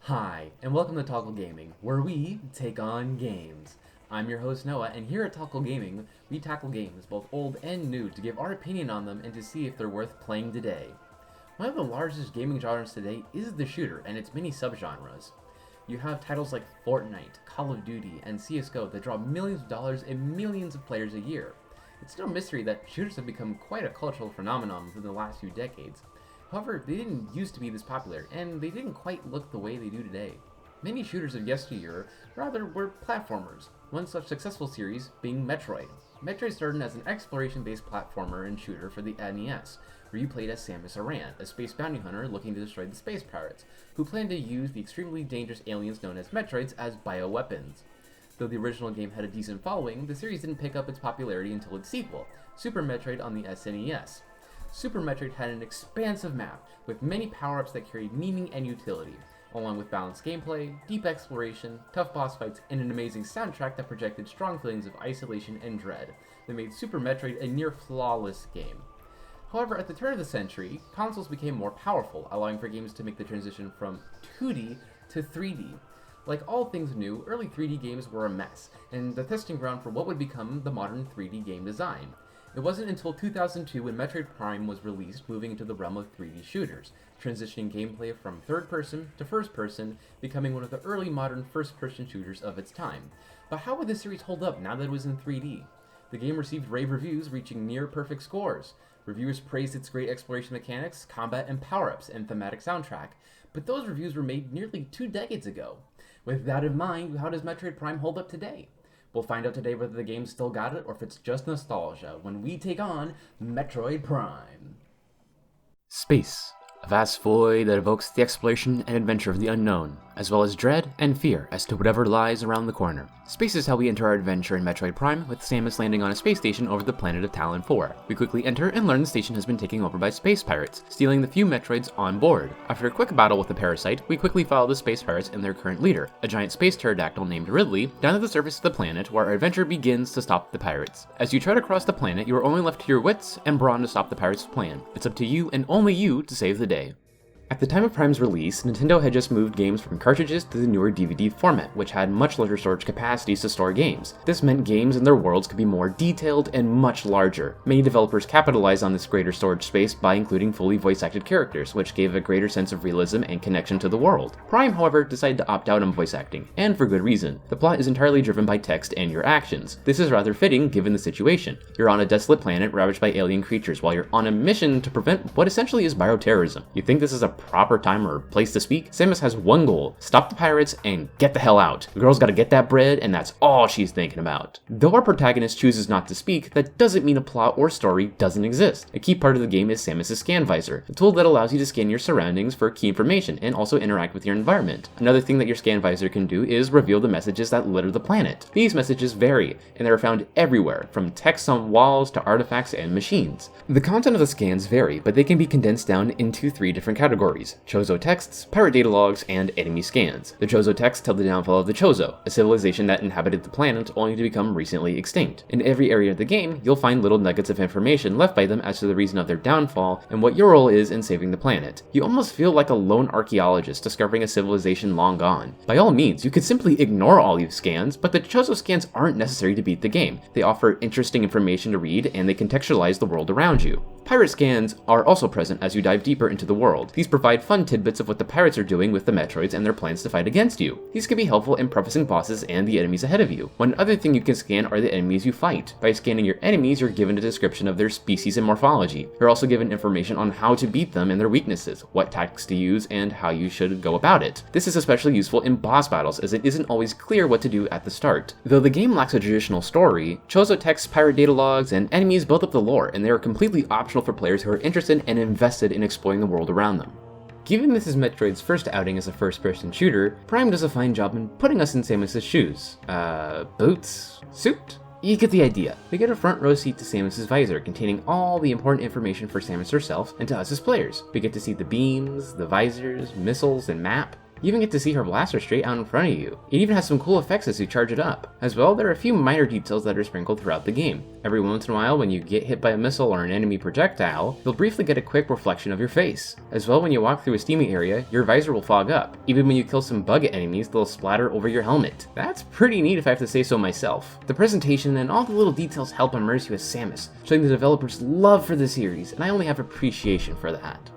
Hi, and welcome to Toggle Gaming, where we take on games. I'm your host Noah, and here at Toggle Gaming, we tackle games, both old and new, to give our opinion on them and to see if they're worth playing today. One of the largest gaming genres today is the shooter, and its many subgenres. You have titles like Fortnite, Call of Duty, and CSGO that draw millions of dollars and millions of players a year. It's no mystery that shooters have become quite a cultural phenomenon within the last few decades. However, they didn't used to be this popular, and they didn't quite look the way they do today. Many shooters of yesteryear, rather, were platformers, one such successful series being Metroid. Metroid started as an exploration-based platformer and shooter for the NES, where you played as Samus Aran, a space bounty hunter looking to destroy the space pirates, who planned to use the extremely dangerous aliens known as Metroids as bioweapons. Though the original game had a decent following, the series didn't pick up its popularity until its sequel, Super Metroid on the SNES. Super Metroid had an expansive map, with many power-ups that carried meaning and utility, along with balanced gameplay, deep exploration, tough boss fights, and an amazing soundtrack that projected strong feelings of isolation and dread that made Super Metroid a near-flawless game. However, at the turn of the century, consoles became more powerful, allowing for games to make the transition from 2D to 3D. Like all things new, early 3D games were a mess, and the testing ground for what would become the modern 3D game design. It wasn't until 2002 when Metroid Prime was released, moving into the realm of 3D shooters, transitioning gameplay from third-person to first-person, becoming one of the early modern first-person shooters of its time. But how would the series hold up now that it was in 3D? The game received rave reviews, reaching near-perfect scores. Reviewers praised its great exploration mechanics, combat, and power-ups, and thematic soundtrack, but those reviews were made nearly 2 decades ago. With that in mind, how does Metroid Prime hold up today? We'll find out today whether the game still got it or if it's just nostalgia when we take on Metroid Prime. Space, a vast void that evokes the exploration and adventure of the unknown, as well as dread and fear as to whatever lies around the corner. Space is how we enter our adventure in Metroid Prime, with Samus landing on a space station over the planet of Talon 4. We quickly enter and learn the station has been taken over by space pirates, stealing the few Metroids on board. After a quick battle with the parasite, we quickly follow the space pirates and their current leader, a giant space pterodactyl named Ridley, down to the surface of the planet where our adventure begins to stop the pirates. As you try to cross the planet, you are only left to your wits and brawn to stop the pirates' plan. It's up to you and only you to save the day. At the time of Prime's release, Nintendo had just moved games from cartridges to the newer DVD format, which had much larger storage capacities to store games. This meant games and their worlds could be more detailed and much larger. Many developers capitalized on this greater storage space by including fully voice-acted characters, which gave a greater sense of realism and connection to the world. Prime, however, decided to opt out on voice acting, and for good reason. The plot is entirely driven by text and your actions. This is rather fitting given the situation. You're on a desolate planet ravaged by alien creatures while you're on a mission to prevent what essentially is bioterrorism. You think this is a proper time or place to speak? Samus has one goal: stop the pirates and get the hell out. The girl's gotta get that bread, and that's all she's thinking about. Though our protagonist chooses not to speak, that doesn't mean a plot or story doesn't exist. A key part of the game is Samus' scan visor, a tool that allows you to scan your surroundings for key information and also interact with your environment. Another thing that your scan visor can do is reveal the messages that litter the planet. These messages vary, and they are found everywhere, from text on walls to artifacts and machines. The content of the scans vary, but they can be condensed down into 3 different categories: Chozo texts, pirate data logs, and enemy scans. The Chozo texts tell the downfall of the Chozo, a civilization that inhabited the planet only to become recently extinct. In every area of the game, you'll find little nuggets of information left by them as to the reason of their downfall and what your role is in saving the planet. You almost feel like a lone archaeologist discovering a civilization long gone. By all means, you could simply ignore all these scans, but the Chozo scans aren't necessary to beat the game. They offer interesting information to read, and they contextualize the world around you. Pirate scans are also present as you dive deeper into the world. These provide fun tidbits of what the pirates are doing with the Metroids and their plans to fight against you. These can be helpful in prefacing bosses and the enemies ahead of you. One other thing you can scan are the enemies you fight. By scanning your enemies, you're given a description of their species and morphology. You're also given information on how to beat them and their weaknesses, what tactics to use, and how you should go about it. This is especially useful in boss battles, as it isn't always clear what to do at the start. Though the game lacks a traditional story, Chozo texts, pirate data logs, and enemies build up the lore, and they are completely optional for players who are interested and invested in exploring the world around them. Given this is Metroid's first outing as a first-person shooter, Prime does a fine job in putting us in Samus' shoes. Boots? Suit? You get the idea. We get a front row seat to Samus' visor, containing all the important information for Samus herself and to us as players. We get to see the beams, the visors, missiles, and map. You even get to see her blaster straight out in front of you. It even has some cool effects as you charge it up. As well, there are a few minor details that are sprinkled throughout the game. Every once in a while, when you get hit by a missile or an enemy projectile, you'll briefly get a quick reflection of your face. As well, when you walk through a steamy area, your visor will fog up. Even when you kill some bug enemies, they'll splatter over your helmet. That's pretty neat if I have to say so myself. The presentation and all the little details help immerse you as Samus, showing the developers' love for the series, and I only have appreciation for that.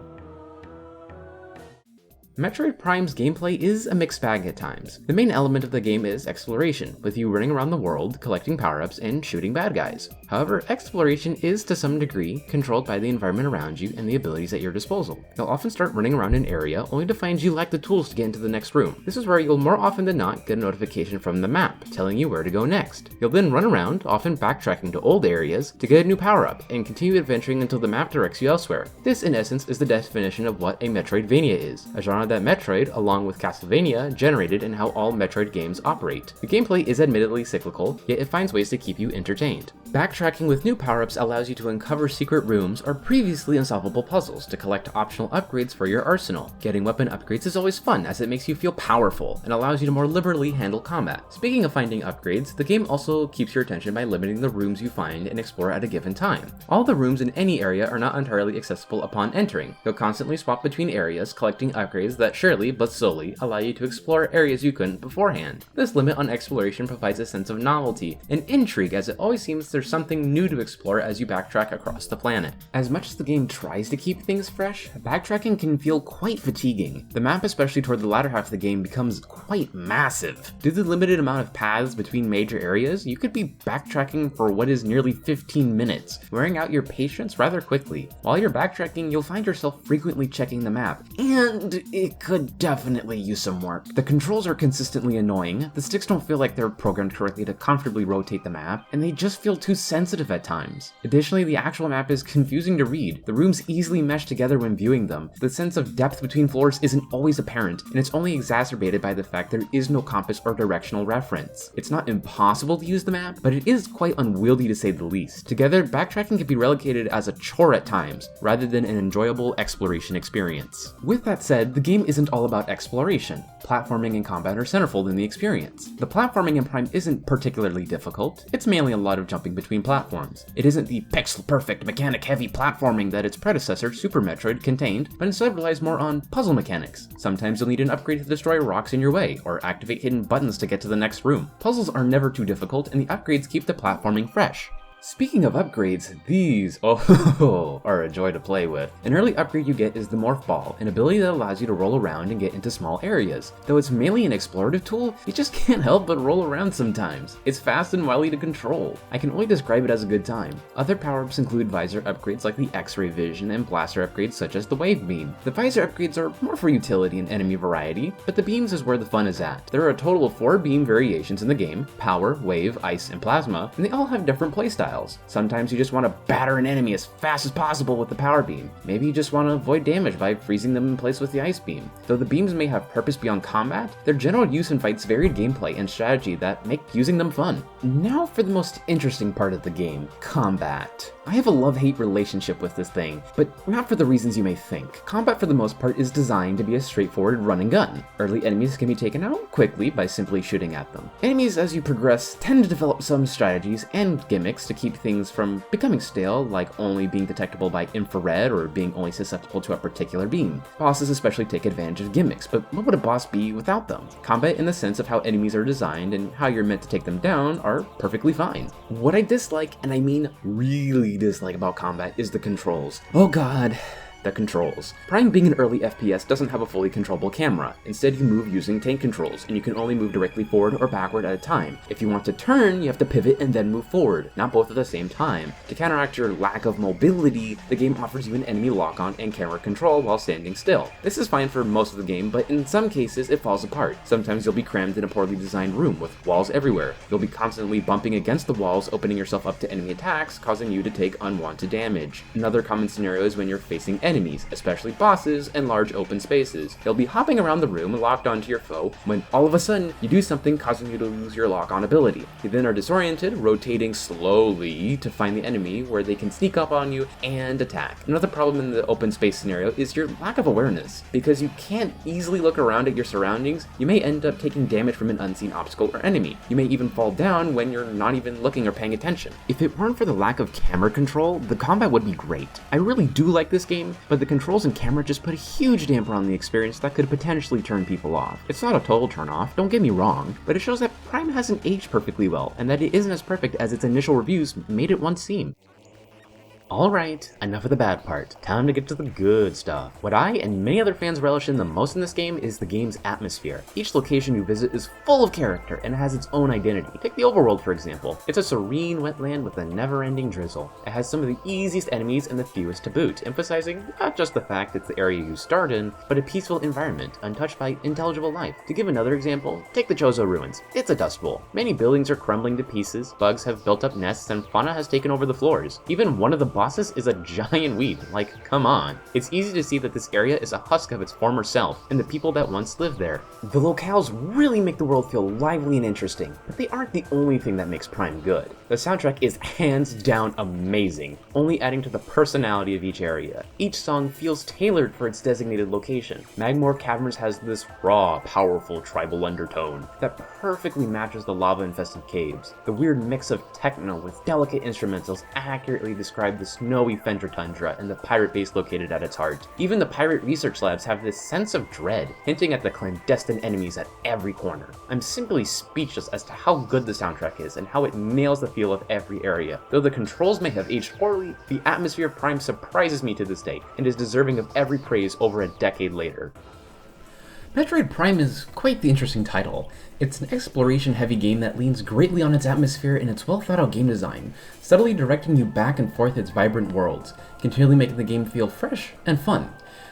Metroid Prime's gameplay is a mixed bag at times. The main element of the game is exploration, with you running around the world, collecting power-ups, and shooting bad guys. However, exploration is to some degree controlled by the environment around you and the abilities at your disposal. You'll often start running around an area only to find you lack the tools to get into the next room. This is where you'll more often than not get a notification from the map, telling you where to go next. You'll then run around, often backtracking to old areas, to get a new power-up, and continue adventuring until the map directs you elsewhere. This, in essence, is the definition of what a Metroidvania is, a genre that Metroid, along with Castlevania, generated and how all Metroid games operate. The gameplay is admittedly cyclical, yet it finds ways to keep you entertained. Backtracking with new power-ups allows you to uncover secret rooms or previously unsolvable puzzles to collect optional upgrades for your arsenal. Getting weapon upgrades is always fun as it makes you feel powerful and allows you to more liberally handle combat. Speaking of finding upgrades, the game also keeps your attention by limiting the rooms you find and explore at a given time. All the rooms in any area are not entirely accessible upon entering. You'll constantly swap between areas, collecting upgrades that surely but slowly allow you to explore areas you couldn't beforehand. This limit on exploration provides a sense of novelty and intrigue as it always seems there's something new to explore as you backtrack across the planet. As much as the game tries to keep things fresh, backtracking can feel quite fatiguing. The map, especially toward the latter half of the game, becomes quite massive. Due to the limited amount of paths between major areas, you could be backtracking for what is nearly 15 minutes, wearing out your patience rather quickly. While you're backtracking, you'll find yourself frequently checking the map, and it could definitely use some work. The controls are consistently annoying, the sticks don't feel like they're programmed correctly to comfortably rotate the map, and they just feel too sensitive at times. Additionally, the actual map is confusing to read. The rooms easily mesh together when viewing them. The sense of depth between floors isn't always apparent, and it's only exacerbated by the fact there is no compass or directional reference. It's not impossible to use the map, but it is quite unwieldy to say the least. Together, backtracking can be relegated as a chore at times, rather than an enjoyable exploration experience. With that said, the game isn't all about exploration. Platforming and combat are centerfold in the experience. The platforming in Prime isn't particularly difficult, it's mainly a lot of jumping between platforms. It isn't the pixel-perfect, mechanic-heavy platforming that its predecessor, Super Metroid, contained, but instead relies more on puzzle mechanics. Sometimes you'll need an upgrade to destroy rocks in your way, or activate hidden buttons to get to the next room. Puzzles are never too difficult, and the upgrades keep the platforming fresh. Speaking of upgrades, these are a joy to play with. An early upgrade you get is the Morph Ball, an ability that allows you to roll around and get into small areas. Though it's mainly an explorative tool, you just can't help but roll around sometimes. It's fast and wily to control. I can only describe it as a good time. Other power-ups include visor upgrades like the X-ray vision and blaster upgrades such as the Wave Beam. The visor upgrades are more for utility and enemy variety, but the beams is where the fun is at. There are a total of 4 beam variations in the game: Power, Wave, Ice, and Plasma, and they all have different playstyles. Sometimes you just want to batter an enemy as fast as possible with the power beam. Maybe you just want to avoid damage by freezing them in place with the ice beam. Though the beams may have purpose beyond combat, their general use invites varied gameplay and strategy that make using them fun. Now for the most interesting part of the game, combat. I have a love-hate relationship with this thing, but not for the reasons you may think. Combat for the most part is designed to be a straightforward run and gun. Early enemies can be taken out quickly by simply shooting at them. Enemies, as you progress, tend to develop some strategies and gimmicks to keep things from becoming stale, like only being detectable by infrared or being only susceptible to a particular beam. Bosses especially take advantage of gimmicks, but what would a boss be without them? Combat in the sense of how enemies are designed and how you're meant to take them down are perfectly fine. What I dislike, and I mean really dislike about combat, is the controls. Oh god. The controls. Prime being an early FPS doesn't have a fully controllable camera. Instead, you move using tank controls, and you can only move directly forward or backward at a time. If you want to turn, you have to pivot and then move forward, not both at the same time. To counteract your lack of mobility, the game offers you an enemy lock-on and camera control while standing still. This is fine for most of the game, but in some cases, it falls apart. Sometimes you'll be crammed in a poorly designed room with walls everywhere. You'll be constantly bumping against the walls, opening yourself up to enemy attacks, causing you to take unwanted damage. Another common scenario is when you're facing enemies, especially bosses and large open spaces. You'll be hopping around the room locked onto your foe when all of a sudden you do something causing you to lose your lock-on ability. You then are disoriented, rotating slowly to find the enemy where they can sneak up on you and attack. Another problem in the open space scenario is your lack of awareness. Because you can't easily look around at your surroundings, you may end up taking damage from an unseen obstacle or enemy. You may even fall down when you're not even looking or paying attention. If it weren't for the lack of camera control, the combat would be great. I really do like this game, but the controls and camera just put a huge damper on the experience that could potentially turn people off. It's not a total turn off, don't get me wrong, but it shows that Prime hasn't aged perfectly well, and that it isn't as perfect as its initial reviews made it once seem. Alright, enough of the bad part. Time to get to the good stuff. What I and many other fans relish in the most in this game is the game's atmosphere. Each location you visit is full of character and has its own identity. Take the overworld for example. It's a serene wetland with a never-ending drizzle. It has some of the easiest enemies and the fewest to boot, emphasizing not just the fact it's the area you start in, but a peaceful environment, untouched by intelligible life. To give another example, take the Chozo Ruins. It's a dust bowl. Many buildings are crumbling to pieces, bugs have built up nests, and fauna has taken over the floors. Even one of the bosses is a giant weed, like come on. It's easy to see that this area is a husk of its former self, and the people that once lived there. The locales really make the world feel lively and interesting, but they aren't the only thing that makes Prime good. The soundtrack is hands down amazing, only adding to the personality of each area. Each song feels tailored for its designated location. Magmoor Caverns has this raw, powerful tribal undertone that perfectly matches the lava-infested caves. The weird mix of techno with delicate instrumentals accurately describe the snowy Fendra tundra and the pirate base located at its heart. Even the pirate research labs have this sense of dread, hinting at the clandestine enemies at every corner. I'm simply speechless as to how good the soundtrack is and how it nails the feel of every area. Though the controls may have aged poorly, the atmosphere of Prime surprises me to this day and is deserving of every praise over a decade later. Metroid Prime is quite the interesting title. It's an exploration-heavy game that leans greatly on its atmosphere and its well-thought-out game design, subtly directing you back and forth its vibrant worlds, continually making the game feel fresh and fun.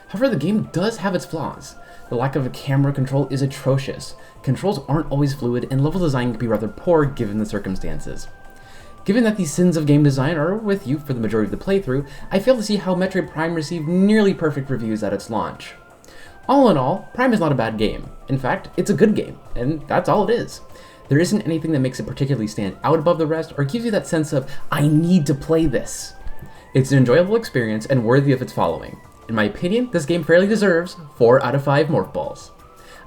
However, the game does have its flaws. The lack of a camera control is atrocious. Controls aren't always fluid, and level design can be rather poor given the circumstances. Given that these sins of game design are with you for the majority of the playthrough, I fail to see how Metroid Prime received nearly perfect reviews at its launch. All in all, Prime is not a bad game. In fact, it's a good game, and that's all it is. There isn't anything that makes it particularly stand out above the rest or gives you that sense of, I need to play this. It's an enjoyable experience and worthy of its following. In my opinion, this game fairly deserves 4 out of 5 Morph Balls.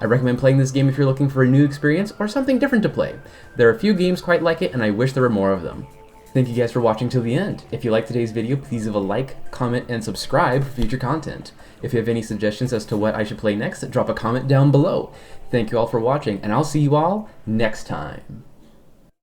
I recommend playing this game if you're looking for a new experience or something different to play. There are a few games quite like it, and I wish there were more of them. Thank you guys for watching till the end. If you liked today's video, please leave a like, comment, and subscribe for future content. If you have any suggestions as to what I should play next, drop a comment down below. Thank you all for watching, and I'll see you all next time.